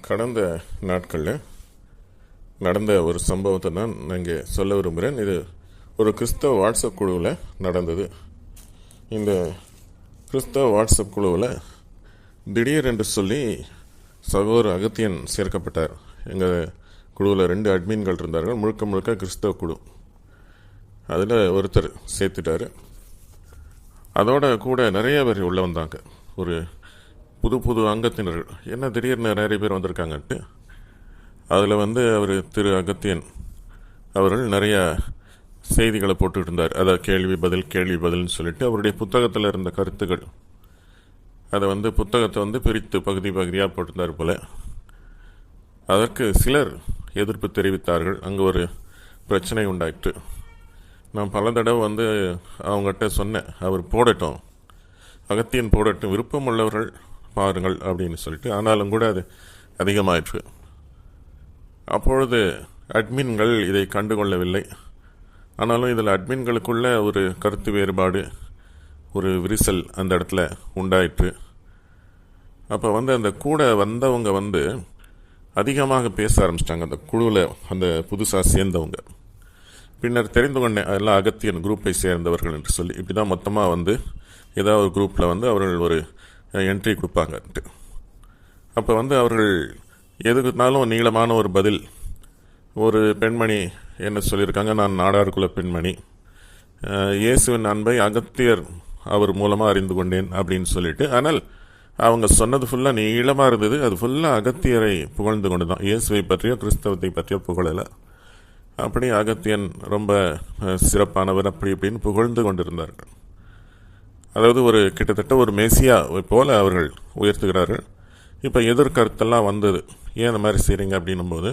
கடந்த நாட்களில் நடந்த ஒரு சம்பவத்தை தான் நான் இங்கே சொல்ல விரும்புகிறேன். இது ஒரு கிறிஸ்தவ வாட்ஸ்அப் குழுவில் நடந்தது. இந்த கிறிஸ்தவ வாட்ஸ்அப் குழுவில் திடீர் என்று சொல்லி சகோதரர் அகத்தியன் சேர்க்கப்பட்டார். எங்கள் குழுவில் 2 அட்மின்கள் இருந்தார்கள். முழுக்க முழுக்க கிறிஸ்தவ குழு. அதில் ஒருத்தர் சேர்த்துட்டார். அதோட கூட நிறைய பேர் உள்ளே வந்தாங்க. ஒரு புது அங்கத்தினர்கள். என்ன திடீர்னு நிறைய பேர் வந்திருக்காங்கன்ட்டு அதில் அவர் திரு அகத்தியன் அவர்கள் நிறைய செய்திகளை போட்டுக்கிட்டு இருந்தார். அதாவது கேள்வி பதில்னு சொல்லிட்டு அவருடைய புத்தகத்தில் இருந்த கருத்துக்கள் அதை புத்தகத்தை பிரித்து பகுதியாக போட்டிருந்தார் போல. அதற்கு சிலர் எதிர்ப்பு தெரிவித்தார்கள். அங்கே ஒரு பிரச்சனை உண்டாயிற்று. நான் பல தடவை அவங்ககிட்ட சொன்னேன், அவர் போடட்டும், அகத்தியன் போடட்டும், விருப்பம் உள்ளவர்கள் பாருங்கள் அப்படின்னு சொல்லிட்டு. ஆனாலும் கூட அது அதிகமாயிற்று. அப்பொழுது அட்மின்கள் இதை கண்டுகொள்ளவில்லை. ஆனாலும் இதில் அட்மின்களுக்குள்ள ஒரு கருத்து வேறுபாடு, ஒரு விரிசல் அந்த இடத்துல உண்டாயிற்று. அப்போ அந்த கூட வந்தவங்க அதிகமாக பேச ஆரம்பிச்சிட்டாங்க. அந்த குழுவில் அந்த புதுசாக சேர்ந்தவங்க. பின்னர் தெரிந்து கொண்டேன் அதெல்லாம் அகத்தியன் குரூப்பை சேர்ந்தவர்கள் என்று சொல்லி. இப்படி தான் மொத்தமாக ஏதாவது ஒரு குரூப்பில் அவர்கள் ஒரு என்ட்ரி கொடுப்பாங்கன்ட்டு. அப்போ அவர்கள் எதுக்குனாலும் நீளமான ஒரு பதில். ஒரு பெண்மணி என்ன சொல்லியிருக்காங்க, நான் நாடார்குல பெண்மணி, இயேசுவின் அன்பை அகத்தியர் அவர் மூலமாக அறிந்து கொண்டேன் அப்படின்னு சொல்லிட்டு. ஆனால் அவங்க சொன்னது ஃபுல்லாக நீளமாக இருந்தது. அது ஃபுல்லாக அகத்தியரை புகழ்ந்து கொண்டு தான், இயேசுவை பற்றியோ கிறிஸ்தவத்தை பற்றியோ புகழலை. அப்படி அகத்தியன் ரொம்ப சிறப்பானவர் அப்படி இப்படின்னு புகழ்ந்து கொண்டிருந்தார்கள். அதாவது கிட்டத்தட்ட ஒரு மேசியா போல அவர்கள் உயர்த்துகிறார்கள். இப்போ எதிர்கருத்தெல்லாம் வந்தது, ஏன் அந்த மாதிரி செய்கிறீங்க அப்படின்னும் போது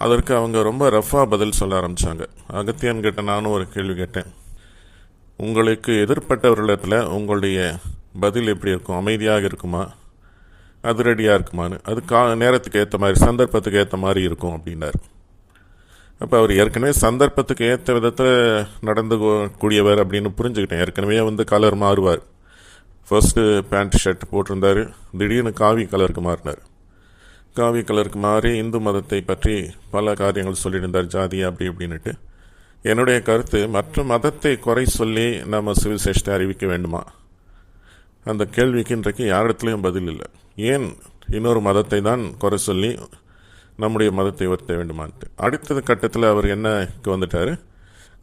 அதற்கு அவங்க ரொம்ப ரஃபாக பதில் சொல்ல ஆரம்பித்தாங்க. அகத்தியன் கிட்ட நானும் ஒரு கேள்வி கேட்டேன், உங்களுக்கு எதிர்பட்டவர்களிடத்தில் உங்களுடைய பதில் எப்படி இருக்கும்? அமைதியாக இருக்குமா, அதிரடியாக இருக்குமான்னு? அது நேரத்துக்கு ஏற்ற மாதிரி, சந்தர்ப்பத்துக்கு ஏற்ற மாதிரி இருக்கும் அப்படின்னார். அப்போ அவர் ஏற்கனவே சந்தர்ப்பத்துக்கு ஏற்ற விதத்தில் நடந்து கூடியவர் அப்படின்னு புரிஞ்சுக்கிட்டேன். ஏற்கனவே கலர் மாறுவார். ஃபர்ஸ்ட்டு பேண்ட் ஷர்ட் போட்டிருந்தார், திடீர்னு காவி கலருக்கு மாறினார். காவி கலருக்கு மாறி இந்து மதத்தை பற்றி பல காரியங்கள் சொல்லியிருந்தார், ஜாதி அப்படி இப்படின்னுட்டு. என்னுடைய கருத்து, மற்ற மதத்தை குறை சொல்லி நம்ம சுவிசேஷத்தை அறிவிக்க வேண்டுமா? அந்த கேள்விக்கு இன்றைக்கு யாரிடத்துலையும் பதில் இல்லை. ஏன் இன்னொரு மதத்தை தான் குறை சொல்லி நம்முடைய மதத்தை உயர்த்த வேண்டுமான்ட்டு. அடுத்தது கட்டத்தில் அவர் என்னக்கு வந்துட்டார்,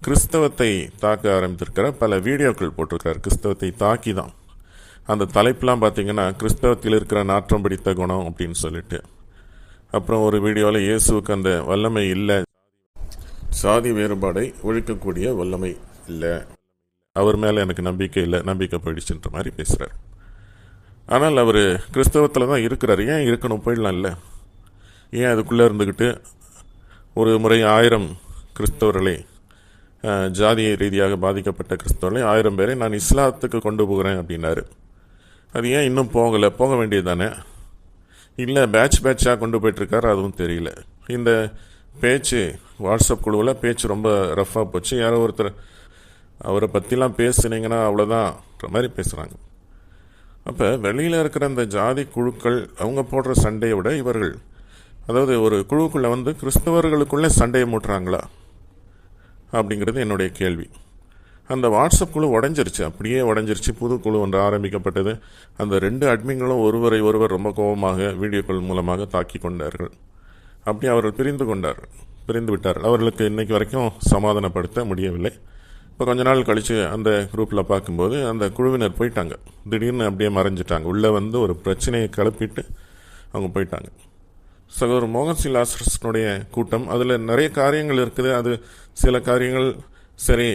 கிறிஸ்தவத்தை தாக்க ஆரம்பித்திருக்கிற பல வீடியோக்கள் போட்டிருக்கிறார். கிறிஸ்தவத்தை தாக்கி தான். அந்த தலைப்பெலாம் பார்த்தீங்கன்னா, கிறிஸ்தவத்தில் இருக்கிற நாற்றம் பிடித்த குணம் அப்படின்னு சொல்லிட்டு. அப்புறம் ஒரு வீடியோவில் இயேசுவுக்கு அந்த வல்லமை இல்லை, சாதி வேறுபாடை ஒழிக்கக்கூடிய வல்லமை இல்லை, அவர் மேலே எனக்கு நம்பிக்கை இல்லை, நம்பிக்கை போயிடுச்சுன்ற மாதிரி பேசுகிறார். ஆனால் அவர் கிறிஸ்தவத்தில் தான் இருக்கிறார். ஏன் இருக்கணும்? போயிடலாம் இல்லை? ஏன் அதுக்குள்ளே இருந்துக்கிட்டு ஒரு முறை 1000 கிறிஸ்தவர்களை, ஜாதிய ரீதியாக பாதிக்கப்பட்ட கிறிஸ்தவர்களை 1000 பேரை நான் இஸ்லாத்துக்கு கொண்டு போகிறேன் அப்படின்னாரு. அது ஏன் இன்னும் போக வேண்டியது தானே? இல்லை, பேட்சாக கொண்டு போயிட்டுருக்காரு, அதுவும் தெரியல. இந்த பேச்சு வாட்ஸ்அப் குழுவில் பேச்சு ரொம்ப ரஃப்பாக போச்சு. யாரோ ஒருத்தர் அவரை பற்றிலாம் பேசுனீங்கன்னா அவ்வளோதான்ற மாதிரி பேசுகிறாங்க. அப்போ வெளியில் இருக்கிற அந்த ஜாதி குழுக்கள் அவங்க போடுற சண்டையை விட இவர்கள், அதாவது ஒரு குழுவுக்குள்ளே கிறிஸ்தவர்களுக்குள்ளே சண்டையை மூட்டுறாங்களா அப்படிங்கிறது என்னுடைய கேள்வி. அந்த வாட்ஸ்அப் குழு உடஞ்சிருச்சு, அப்படியே உடஞ்சிருச்சு. புது குழு ஒன்று ஆரம்பிக்கப்பட்டது. அந்த 2 அட்மின்களும் ஒருவர் ரொம்ப கோபமாக வீடியோக்கள் மூலமாக தாக்கி கொண்டார்கள். அப்படி அவர்கள் பிரிந்து விட்டார்கள். அவர்களுக்கு இன்னைக்கு வரைக்கும் சமாதானப்படுத்த முடியவில்லை. இப்போ கொஞ்ச நாள் கழித்து அந்த குரூப்பில் பார்க்கும்போது அந்த குழுவினர் போயிட்டாங்க. திடீர்னு அப்படியே மறைஞ்சிட்டாங்க. உள்ளே ஒரு பிரச்சனையை கிளப்பிட்டு அவங்க போயிட்டாங்க. சகோதரர் மோகன் சி லாசரஸனுடைய கூட்டம், அதில் நிறைய காரியங்கள் இருக்குது. அது சில காரியங்கள் சரி,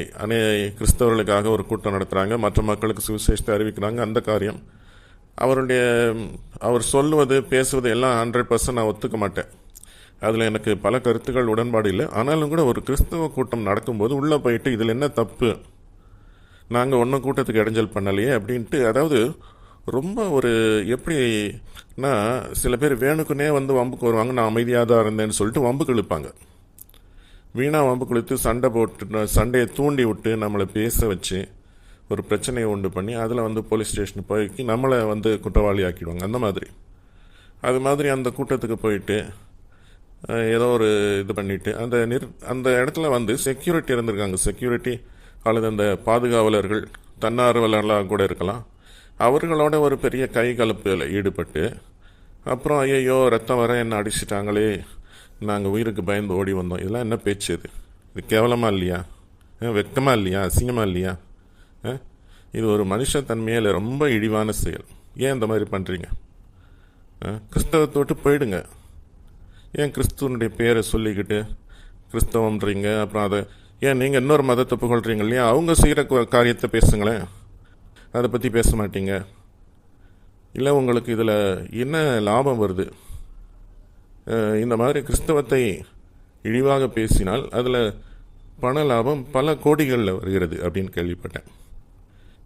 கிறிஸ்தவர்களுக்காக ஒரு கூட்டம் நடத்துகிறாங்க, மற்ற மக்களுக்கு சுவிசேஷத்தை அறிவிக்கிறாங்க. அந்த காரியம் அவர் சொல்லுவது பேசுவது எல்லாம் 100% நான் ஒத்துக்க மாட்டேன். அதில் எனக்கு பல கருத்துக்கள் உடன்பாடு இல்லை. ஆனாலும் கூட ஒரு கிறிஸ்தவ கூட்டம் நடக்கும்போது உள்ளே போயிட்டு இதில் என்ன தப்பு, நாங்கள் ஒன்றும் கூட்டத்துக்கு இடைஞ்சல் பண்ணலையே அப்படின்ட்டு, அதாவது ரொம்ப எப்படின்னா, சில பேர் வேணுக்குன்னே வம்புக்கு வருவாங்க. நான் அமைதியாக தான் இருந்தேன்னு சொல்லிட்டு வம்புக்கு இழுப்பாங்க. வீணாக வம்புக்கு இழுத்து சண்டையை தூண்டி விட்டு நம்மளை பேச வச்சு ஒரு பிரச்சனையை உண்டு பண்ணி அதில் போலீஸ் ஸ்டேஷனுக்கு போய் நம்மளை குற்றவாளி ஆக்கிடுவாங்க. அந்த மாதிரி அது மாதிரி அந்த கூட்டத்துக்கு போயிட்டு ஏதோ ஒரு இது பண்ணிவிட்டு அந்த இடத்துல வந்து செக்யூரிட்டி இருந்திருக்காங்க. செக்யூரிட்டி அல்லது அந்த பாதுகாவலர்கள் தன்னார்வலர்களாக கூட இருக்கலாம். அவர்களோட ஒரு பெரிய கை கலப்பில் ஈடுபட்டு அப்புறம் ஐயோ ரத்தம் வர என்ன அடிச்சிட்டாங்களே, நாங்கள் உயிருக்கு பயந்து ஓடி வந்தோம். இதெல்லாம் என்ன பேச்சு? இது கேவலமாக இல்லையா? வெக்கமாக இல்லையா? அசிங்கமாக இல்லையா? இது ஒரு மனுஷத்தன்மையில் ரொம்ப இழிவான செயல். ஏன் இந்த மாதிரி பண்ணுறீங்க? கிறிஸ்தவத்தை விட்டு போயிடுங்க. ஏன் கிறிஸ்துவனுடைய பேரை சொல்லிக்கிட்டு கிறிஸ்தவன்றீங்க? அப்புறம் அதை ஏன் நீங்கள் இன்னொரு மதத்தை புகழ்கிறீங்க இல்லையா? அவங்க செய்கிற காரியத்தை பேசுங்களேன், அதை பற்றி பேச மாட்டீங்க. இல்லை உங்களுக்கு இதில் என்ன லாபம் வருது? இந்த மாதிரி கிறிஸ்தவத்தை இழிவாக பேசினால் அதில் பண லாபம் பல கோடிகளில் வருகிறது அப்படின்னு கேள்விப்பட்டேன்.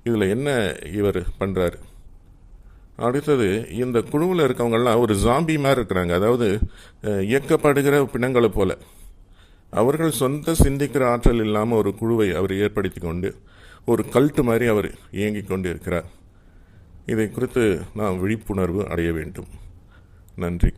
இதில் என்ன இவர் பண்ணுறாரு? அடுத்தது, இந்த குழுவில் இருக்கவங்கெல்லாம் ஒரு ஜாம்பி மாதிரி இருக்கிறாங்க. அதாவது இயக்கப்படுகிற பிணங்களை போல. அவர்கள் சொந்த சிந்திக்கிற ஆற்றல் இல்லாமல் ஒரு குழுவை அவர் ஏற்படுத்தி கொண்டு ஒரு கல்ட்டு மாதிரி அவர் இயங்கிக் கொண்டு இருக்கிறார். இதை குறித்து நாம் விழிப்புணர்வு அடைய வேண்டும். நன்றி.